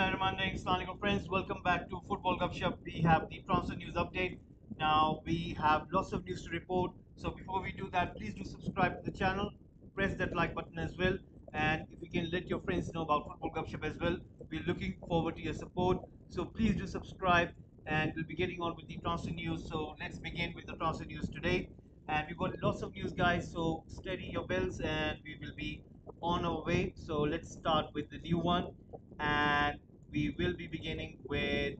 Bismillahirrahmanirrahim. Assalamu alaikum friends. Welcome back to Football Gupshup. We have the transfer news update. Now we have lots of news to report. So before we do that, please do subscribe to the channel. Press that like button as well. And if you can let your friends know about Football Gupshup as well, we're looking forward to your support. So please do subscribe and we'll be getting on with the transfer news. So let's begin with the transfer news today. And we've got lots of news, guys. So steady your bells and we will be on our way. So let's start with the new one, and we will be beginning with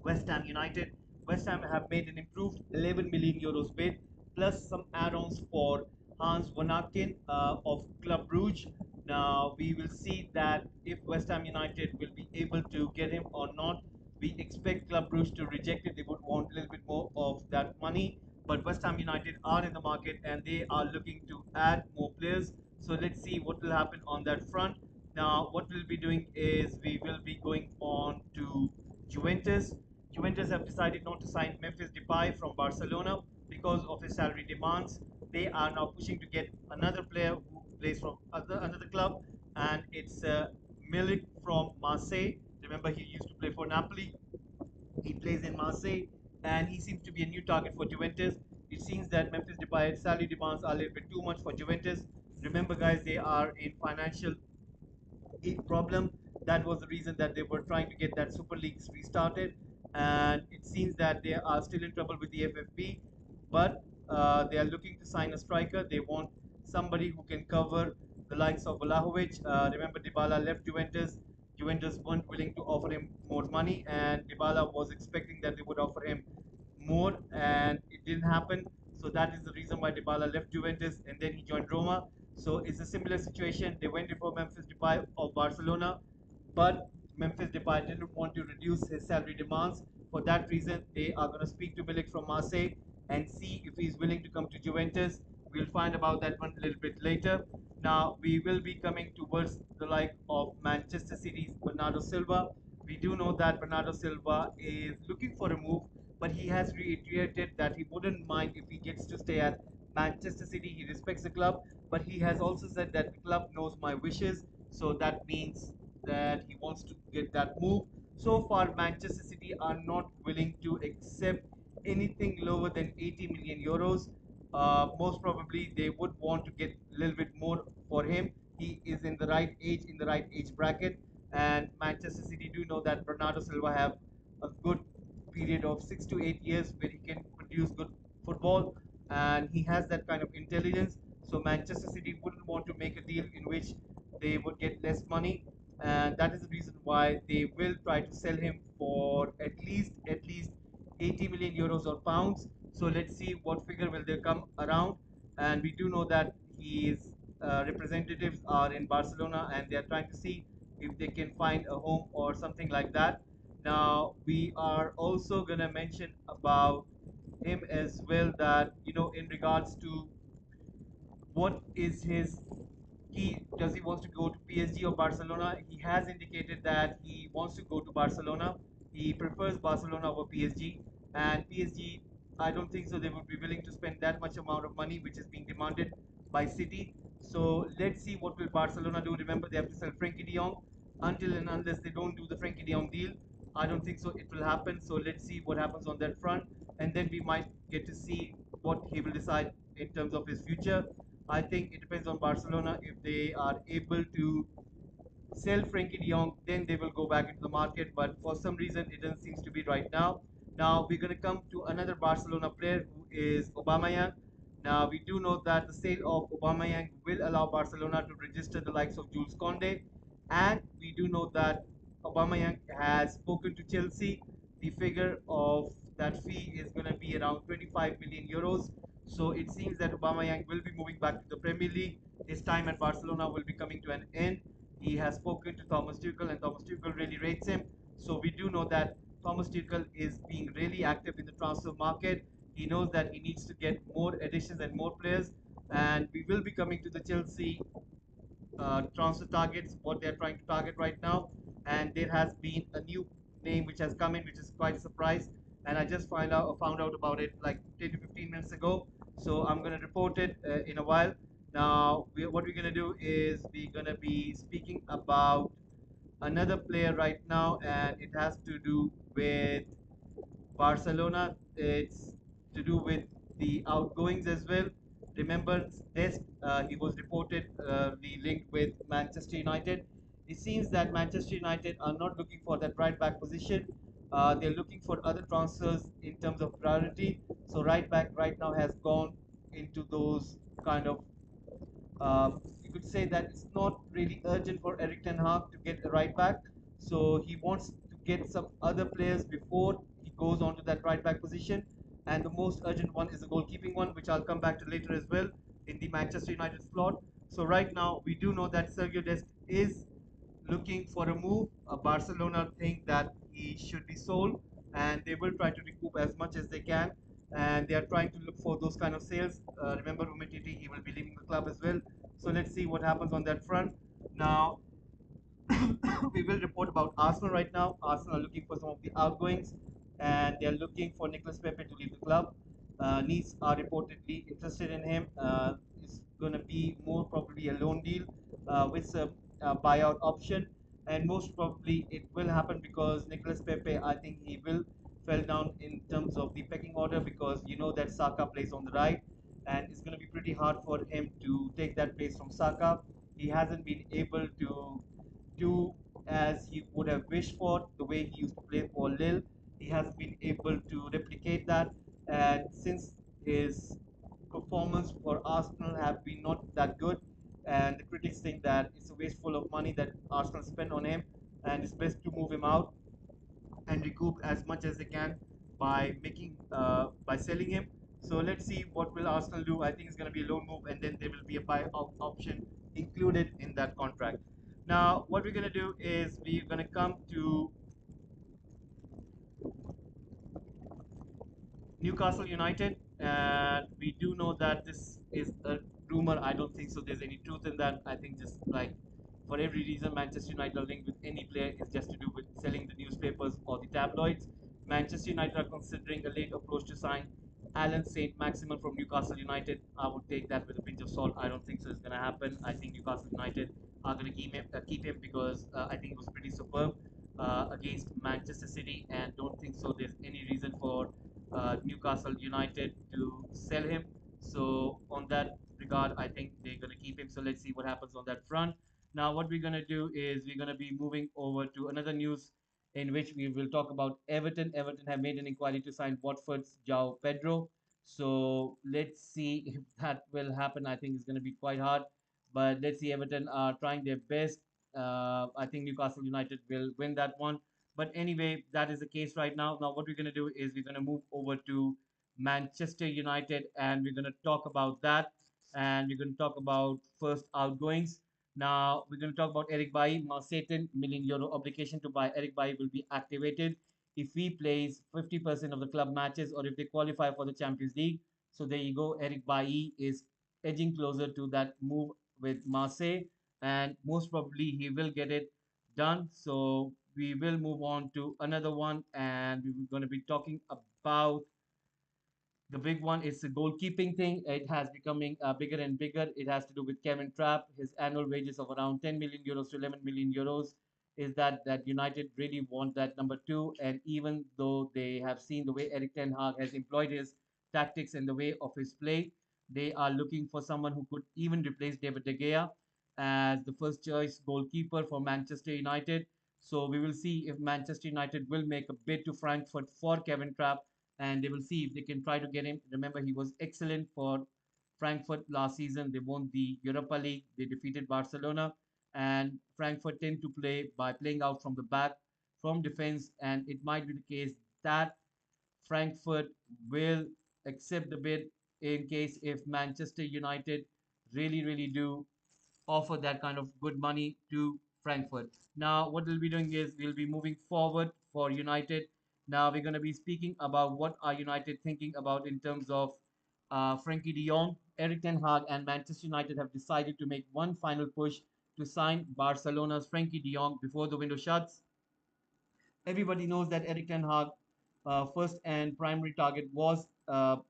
West Ham United. West Ham have made an improved 11 million euros bid plus some add-ons for Hans van Aken of Club Brugge. Now we will see that if West Ham United will be able to get him or not. We expect Club Brugge to reject it. They would want a little bit more of that money, but West Ham United are in the market and they are looking to add more players. So let's see what will happen on that front. Now, what we'll be doing is we will be going on to Juventus. Juventus have decided not to sign Memphis Depay from Barcelona because of his salary demands. They are now pushing to get another player who plays from another club, and it's Milik from Marseille. Remember, he used to play for Napoli. He plays in Marseille, and he seems to be a new target for Juventus. It seems that Memphis Depay's salary demands are a little bit too much for Juventus. Remember, guys, they are in financial problem. That was the reason that they were trying to get that Super Leagues restarted, and it seems that they are still in trouble with the FFP. But they are looking to sign a striker. They want somebody who can cover the likes of Vlahovic. Remember, Dybala left Juventus. Juventus weren't willing to offer him more money, and Dybala was expecting that they would offer him more, and it didn't happen. So that is the reason why Dybala left Juventus, and then he joined Roma. So it's a similar situation. They went for Memphis Depay of Barcelona, but Memphis Depay didn't want to reduce his salary demands. For that reason, they are going to speak to Milik from Marseille and see if he's willing to come to Juventus. We'll find about that one a little bit later. Now, we will be coming towards the like of Manchester City's Bernardo Silva. We do know that Bernardo Silva is looking for a move, but he has reiterated that he wouldn't mind if he gets to stay at Manchester City. He respects the club, but he has also said that the club knows my wishes, so that means that he wants to get that move. So far, Manchester City are not willing to accept anything lower than 80 million euros. Most probably, they would want to get a little bit more for him. He is in the right age bracket, and Manchester City do know that Bernardo Silva have a good period of 6 to 8 years where he can produce good football, and he has that kind of intelligence. So Manchester City wouldn't want to make a deal in which they would get less money, and that is the reason why they will try to sell him for at least 80 million euros or pounds. So let's see what figure will they come around. And we do know that his representatives are in Barcelona, and they are trying to see if they can find a home or something like that. Now we are also gonna mention about him as well, that in regards to what is his he does he wants to go to PSG or Barcelona. He has indicated that he wants to go to Barcelona. He prefers Barcelona over PSG, and PSG, I don't think so they would be willing to spend that much amount of money which is being demanded by City. So let's see what will Barcelona do. Remember, they have to sell Frankie de Jong. Until and unless they don't do the Frankie de Jong deal, I don't think so it will happen. So let's see what happens on that front, and then we might get to see what he will decide in terms of his future. I think it depends on Barcelona. If they are able to sell Frankie de Jong, then they will go back into the market. But for some reason, it doesn't seem to be right now. Now we're going to come to another Barcelona player who is Obamayang. Now we do know that the sale of Obamayang will allow Barcelona to register the likes of Jules Conde, and we do know that Obamayang has spoken to Chelsea. The figure of that fee is going to be around 25 million euros. So it seems that Obamayang will be moving back to the Premier League. His time at Barcelona will be coming to an end. He has spoken to Thomas Tuchel, and Thomas Tuchel really rates him. So we do know that Thomas Tuchel is being really active in the transfer market. He knows that he needs to get more additions and more players. And we will be coming to the Chelsea transfer targets, what they're trying to target right now. And there has been a new name which has come in, which is quite a surprise. And I just found out about it like 10 to 15 minutes ago. So I'm going to report it in a while. Now, what we're going to do is we're going to be speaking about another player right now, and it has to do with Barcelona. It's to do with the outgoings as well. Remember, this he was reported the linked with Manchester United. It seems that Manchester United are not looking for that right back position. They're looking for other transfers in terms of priority. So right back right now has gone into those kind of you could say that it's not really urgent for Eric Ten Hag to get a right back. So he wants to get some other players before he goes on to that right back position. And the most urgent one is the goalkeeping one, which I'll come back to later as well in the Manchester United slot. So right now, we do know that Sergio Dest is looking for a move. Barcelona think that he should be sold, and they will try to recoup as much as they can. And they are trying to look for those kind of sales. Remember, Umtiti, he will be leaving the club as well. So let's see what happens on that front. Now, we will report about Arsenal right now. Arsenal are looking for some of the outgoings, and they are looking for Nicolas Pepe to leave the club. Nice are reportedly interested in him. It's going to be more probably a loan deal with a buyout option, and most probably it will happen because Nicolas Pepe, I think he will fell down in terms of the pecking order because you know that Saka plays on the right, and it's going to be pretty hard for him to take that place from Saka. He hasn't been able to do as he would have wished for, the way he used to play for Lille. He hasn't been able to replicate that. And since his performance for Arsenal have been not that good, and the critics think that it's a wasteful of money that Arsenal spend on him, and it's best to move him out and recoup as much as they can by selling him. So let's see what will Arsenal do. I think it's going to be a loan move, and then there will be a buyout option included in that contract. Now, what we're going to do is we're going to come to Newcastle United, and we do know that this is a rumor. I don't think so. There's any truth in that. I think just like for every reason, Manchester United are linked with any player is just to do with selling the newspapers or the tabloids. Manchester United are considering a late approach to sign Alan Saint Maximin from Newcastle United. I would take that with a pinch of salt. I don't think so. It's going to happen. I think Newcastle United are going to keep him because I think it was pretty superb against Manchester City, and don't think so. There's any reason for Newcastle United to sell him. So on that regard, I think they're going to keep him. So let's see what happens on that front. Now, what we're going to do is we're going to be moving over to another news in which we will talk about Everton. Everton have made an inquiry to sign Watford's João Pedro. So let's see if that will happen. I think it's going to be quite hard, but let's see. Everton are trying their best. I think Newcastle United will win that one. But anyway, that is the case right now. Now, what we're going to do is we're going to move over to Manchester United and we're going to talk about that. And we're going to talk about first outgoings. Now, we're going to talk about Eric Bailly. Marseille million euro obligation to buy Eric Bailly will be activated if he plays 50% of the club matches or if they qualify for the Champions League. So there you go. Eric Bailly is edging closer to that move with Marseille, and most probably he will get it done. So we will move on to another one, and we're going to be talking about the big one is the goalkeeping thing. It has becoming bigger and bigger. It has to do with Kevin Trapp. His annual wages of around 10 million euros to 11 million euros. Is that United really want that number two? And even though they have seen the way Eric Ten Hag has employed his tactics and the way of his play, they are looking for someone who could even replace David De Gea as the first choice goalkeeper for Manchester United. So we will see if Manchester United will make a bid to Frankfurt for Kevin Trapp, and they will see if they can try to get him. Remember, he was excellent for Frankfurt last season. They won the Europa League. They defeated Barcelona, and Frankfurt tend to play by playing out from the back, from defense, and it might be the case that Frankfurt will accept the bid in case if Manchester United really do offer that kind of good money to Frankfurt. Now, what we'll be doing is we'll be moving forward for United. Now, we're going to be speaking about what are United thinking about in terms of Frankie de Jong. Eric Ten Hag and Manchester United have decided to make one final push to sign Barcelona's Frankie de Jong before the window shuts. Everybody knows that Eric Ten Hag first and primary target was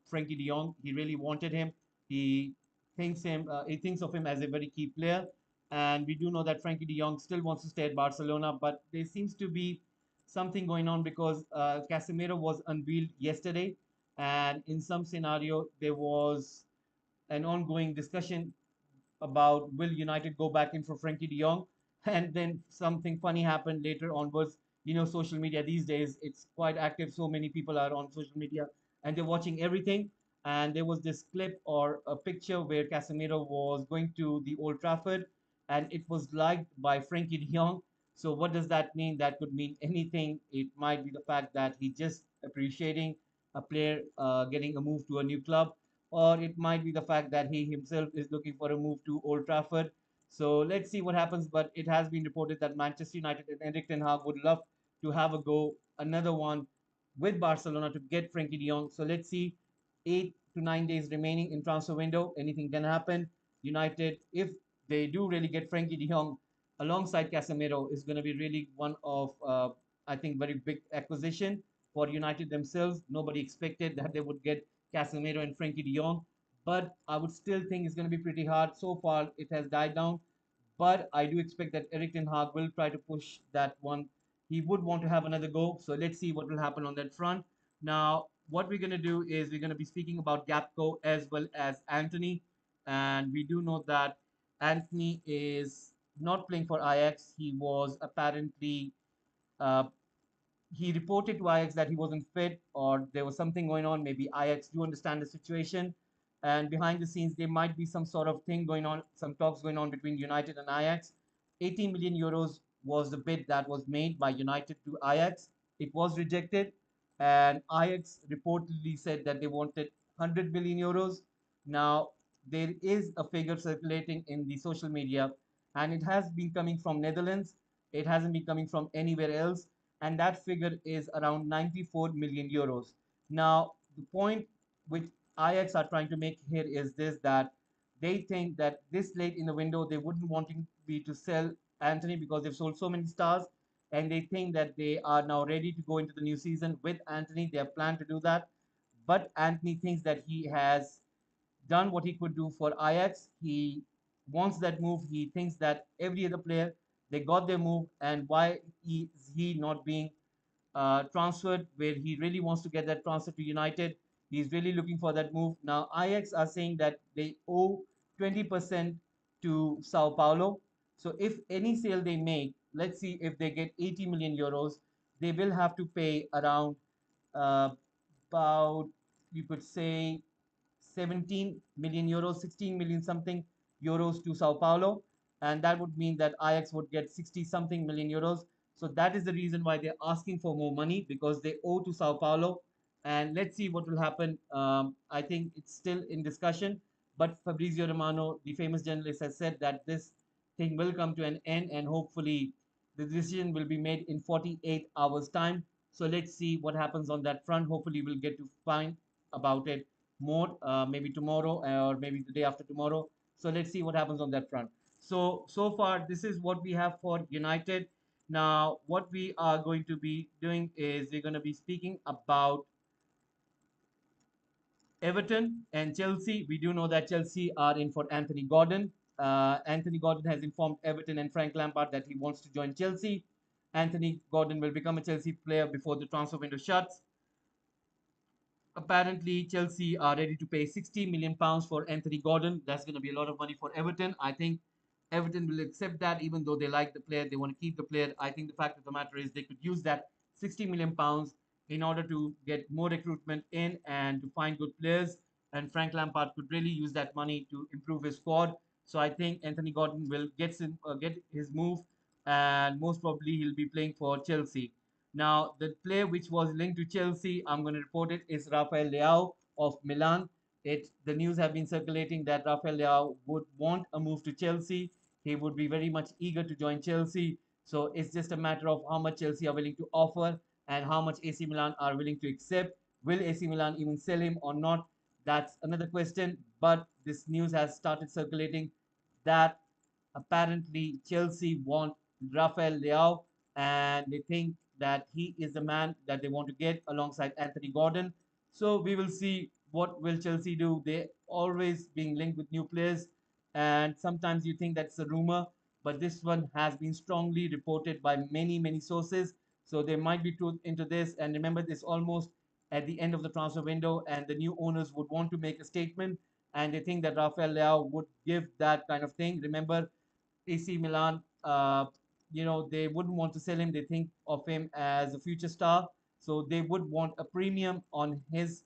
Frankie de Jong. He really wanted him. He he thinks of him as a very key player. And we do know that Frankie de Jong still wants to stay at Barcelona, but there seems to be something going on because Casemiro was unveiled yesterday, and in some scenario there was an ongoing discussion about will United go back in for Frankie de Jong, and then something funny happened later onwards. You know, social media these days it's quite active. So many people are on social media and they're watching everything. And there was this clip or a picture where Casemiro was going to the Old Trafford, and it was liked by Frankie de Jong. So what does that mean? That could mean anything. It might be the fact that he just appreciating a player getting a move to a new club, or it might be the fact that he himself is looking for a move to Old Trafford. So let's see what happens. But it has been reported that Manchester United and Erik ten Hag would love to have a go, another one with Barcelona to get Frankie de Jong. So let's see. 8 to 9 days remaining in transfer window. Anything can happen. United, if they do really get Frankie de Jong alongside Casemiro, is going to be really one of I think very big acquisition for United themselves. Nobody expected that they would get Casemiro and Frankie de Jong. But I would still think it's going to be pretty hard. So far, it has died down. But I do expect that Erik ten Hag will try to push that one. He would want to have another go. So let's see what will happen on that front. Now, what we're going to do is we're going to be speaking about Gapco as well as Anthony. And we do know that Anthony is not playing for Ajax. He was apparently uh, he reported to Ajax that he wasn't fit or there was something going on. Maybe Ajax do understand the situation. And behind the scenes, there might be some sort of thing going on, some talks going on between United and Ajax. 80 million euros was the bid that was made by United to Ajax. It was rejected. And Ajax reportedly said that they wanted 100 million euros. Now, there is a figure circulating in the social media, and it has been coming from Netherlands. It hasn't been coming from anywhere else, and that figure is around 94 million euros. Now, the point which Ajax are trying to make here is this, that they think that this late in the window, they wouldn't wanting be to sell Anthony because they've sold so many stars, and they think that they are now ready to go into the new season with Anthony. They have planned to do that, but Anthony thinks that he has done what he could do for Ajax. He wants that move. He thinks that every other player, they got their move, and why is he not being transferred where he really wants to get that transfer to United? He's really looking for that move. Now, Ajax are saying that they owe 20% to Sao Paulo. So if any sale they make, let's see if they get 80 million euros, they will have to pay around uh, about, you could say, 17 million euros, 16 million something euros to Sao Paulo. And that would mean that Ajax would get 60 something million euros. So that is the reason why they're asking for more money, because they owe to Sao Paulo. And let's see what will happen. I think it's still in discussion. But Fabrizio Romano, the famous journalist, has said that this thing will come to an end, and hopefully the decision will be made in 48 hours' time. So let's see what happens on that front. Hopefully, we'll get to find about it more, maybe tomorrow or maybe the day after tomorrow. So let's see what happens on that front. So far, this is what we have for United. Now, what we are going to be doing is we're going to be speaking about Everton and Chelsea. We do know that Chelsea are in for Anthony Gordon. Anthony Gordon has informed Everton and Frank Lampard that he wants to join Chelsea. Anthony Gordon will become a Chelsea player before the transfer window shuts. Apparently, Chelsea are ready to pay 60 million pounds for Anthony Gordon. That's going to be a lot of money for Everton. I think Everton will accept that, even though they like the player, they want to keep the player. I think the fact of the matter is they could use that 60 million pounds in order to get more recruitment in and to find good players. And Frank Lampard could really use that money to improve his squad. So I think Anthony Gordon will get his move, and most probably he'll be playing for Chelsea. Now, the player which was linked to Chelsea, I'm going to report it, is Rafael Liao of Milan. The news have been circulating that Rafael Liao would want a move to Chelsea. He would be very much eager to join Chelsea. So it's just a matter of how much Chelsea are willing to offer and how much AC Milan are willing to accept. Will AC Milan even sell him or not? That's another question. But this news has started circulating that apparently Chelsea want Rafael Leao, and they think that he is the man that they want to get alongside Anthony Gordon. So we will see what will Chelsea do. They always being linked with new players, and sometimes you think that's a rumor, but this one has been strongly reported by many sources. So there might be truth into this. And remember, this almost at the end of the transfer window, and the new owners would want to make a statement, and they think that Rafael Leao would give that kind of thing. Remember, AC Milan, they wouldn't want to sell him. They think of him as a future star, so they would want a premium on his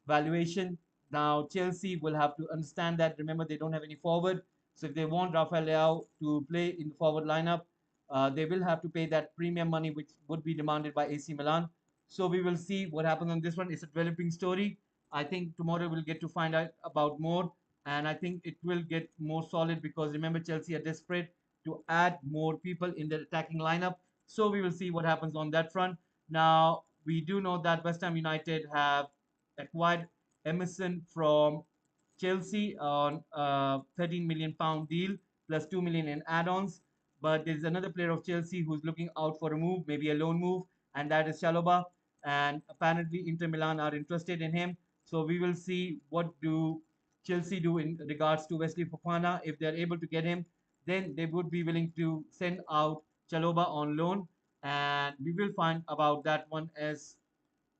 valuation. Now Chelsea will have to understand that. Remember, they don't have any forward, so if they want Rafael Leao to play in the forward lineup, they will have to pay that premium money, which would be demanded by AC Milan. So we will see what happens on this one. It's a developing story. I think tomorrow we'll get to find out about more, and I think it will get more solid because remember, Chelsea are desperate to add more people in their attacking lineup. So we will see what happens on that front. Now we do know that West Ham United have acquired Emerson from Chelsea on a 13 million pound deal plus 2 million in add-ons. But there's another player of Chelsea who's looking out for a move, maybe a loan move, and that is Chalobah. And apparently Inter Milan are interested in him. So we will see what do Chelsea do in regards to Wesley Fofana. If they're able to get him, then they would be willing to send out Chaloba on loan, and we will find about that one as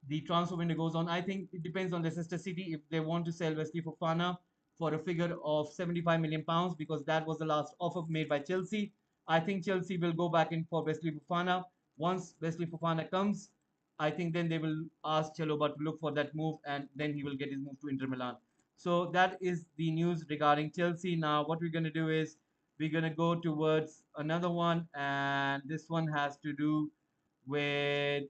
the transfer window goes on. I think it depends on Leicester City if they want to sell Wesley Fofana for a figure of 75 million pounds because that was the last offer made by Chelsea. I think Chelsea will go back in for Wesley Fofana. Once Wesley Fofana comes, I think then they will ask Chaloba to look for that move and then he will get his move to Inter Milan. So that is the news regarding Chelsea. Now, what we're going to do is we're going to go towards another one, and this one has to do with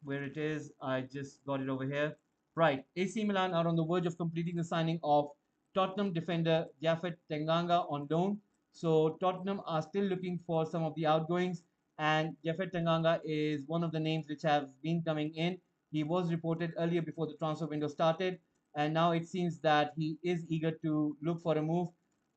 where it is. I just got it over here. Right. AC Milan are on the verge of completing the signing of Tottenham defender Japhet Tanganga on loan. So Tottenham are still looking for some of the outgoings, and Japhet Tanganga is one of the names which have been coming in. He was reported earlier before the transfer window started, and now it seems that he is eager to look for a move.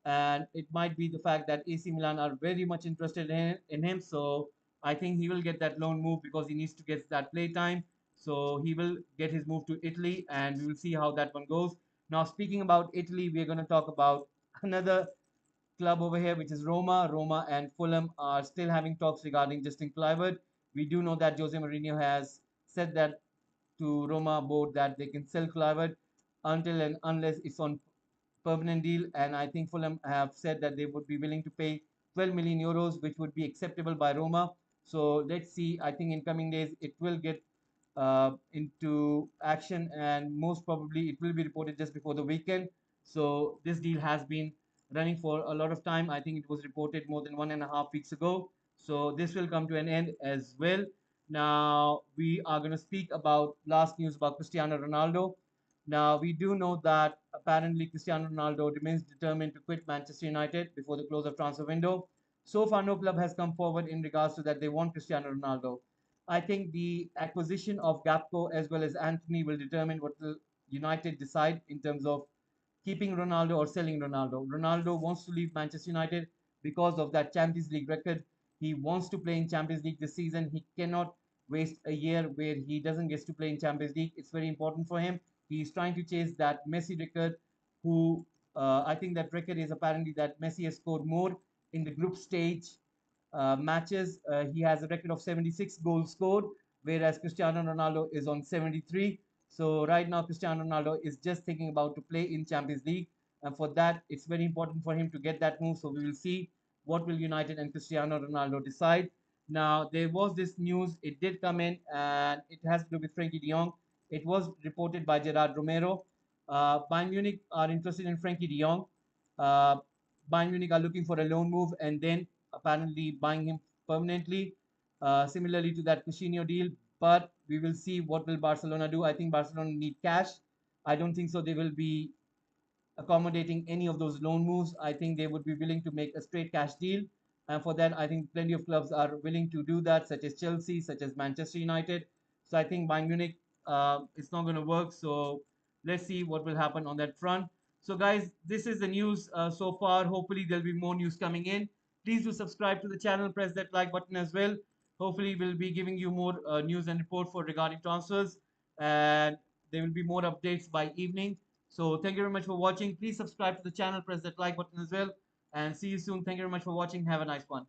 And it might be the fact that AC Milan are very much interested in him. So I think he will get that loan move because he needs to get that play time. So he will get his move to Italy, and we will see how that one goes. Now, speaking about Italy, we're going to talk about another club over here, which is Roma. Roma and Fulham are still having talks regarding Justin Kluivert. We do know that Jose Mourinho has said that to Roma board that they can sell Kluivert until and unless it's on permanent deal. And I think Fulham have said that they would be willing to pay 12 million euros, which would be acceptable by Roma. So let's see. I think in coming days it will get into action, and most probably it will be reported just before the weekend. So this deal has been running for a lot of time. I think it was reported more than 1.5 weeks ago. So this will come to an end as well. Now we are going to speak about last news about Cristiano Ronaldo. Now, we do know that apparently Cristiano Ronaldo remains determined to quit Manchester United before the close of transfer window. So far, no club has come forward in regards to that they want Cristiano Ronaldo. I think the acquisition of Gapco as well as Anthony will determine what the United decide in terms of keeping Ronaldo or selling Ronaldo. Ronaldo wants to leave Manchester United because of that Champions League record. He wants to play in Champions League this season. He cannot waste a year where he doesn't get to play in Champions League. It's very important for him. He's trying to chase that Messi record, who I think that record is apparently that Messi has scored more in the group stage matches. He has a record of 76 goals scored, whereas Cristiano Ronaldo is on 73. So right now, Cristiano Ronaldo is just thinking about to play in Champions League, and for that, it's very important for him to get that move. So we will see what will United and Cristiano Ronaldo decide. Now there was this news; it did come in, and it has to do with Frankie De Jong. It was reported by Gerard Romero. Bayern Munich are interested in Frankie De Jong. Uh, Bayern Munich are looking for a loan move and then apparently buying him permanently, similarly to that Coutinho deal. But we will see what will Barcelona do. I think Barcelona need cash. I don't think so. They will be accommodating any of those loan moves. I think they would be willing to make a straight cash deal. And for that, I think plenty of clubs are willing to do that, such as Chelsea, such as Manchester United. So I think Bayern Munich, it's not going to work. So let's see what will happen on that front. So, guys, this is the news so far. Hopefully, there'll be more news coming in. Please do subscribe to the channel, press that like button as well. Hopefully, we'll be giving you more news and report for regarding transfers, and there will be more updates by evening. So thank you very much for watching. Please subscribe to the channel, press that like button as well. and see you soon. Thank you very much for watching. Have a nice one.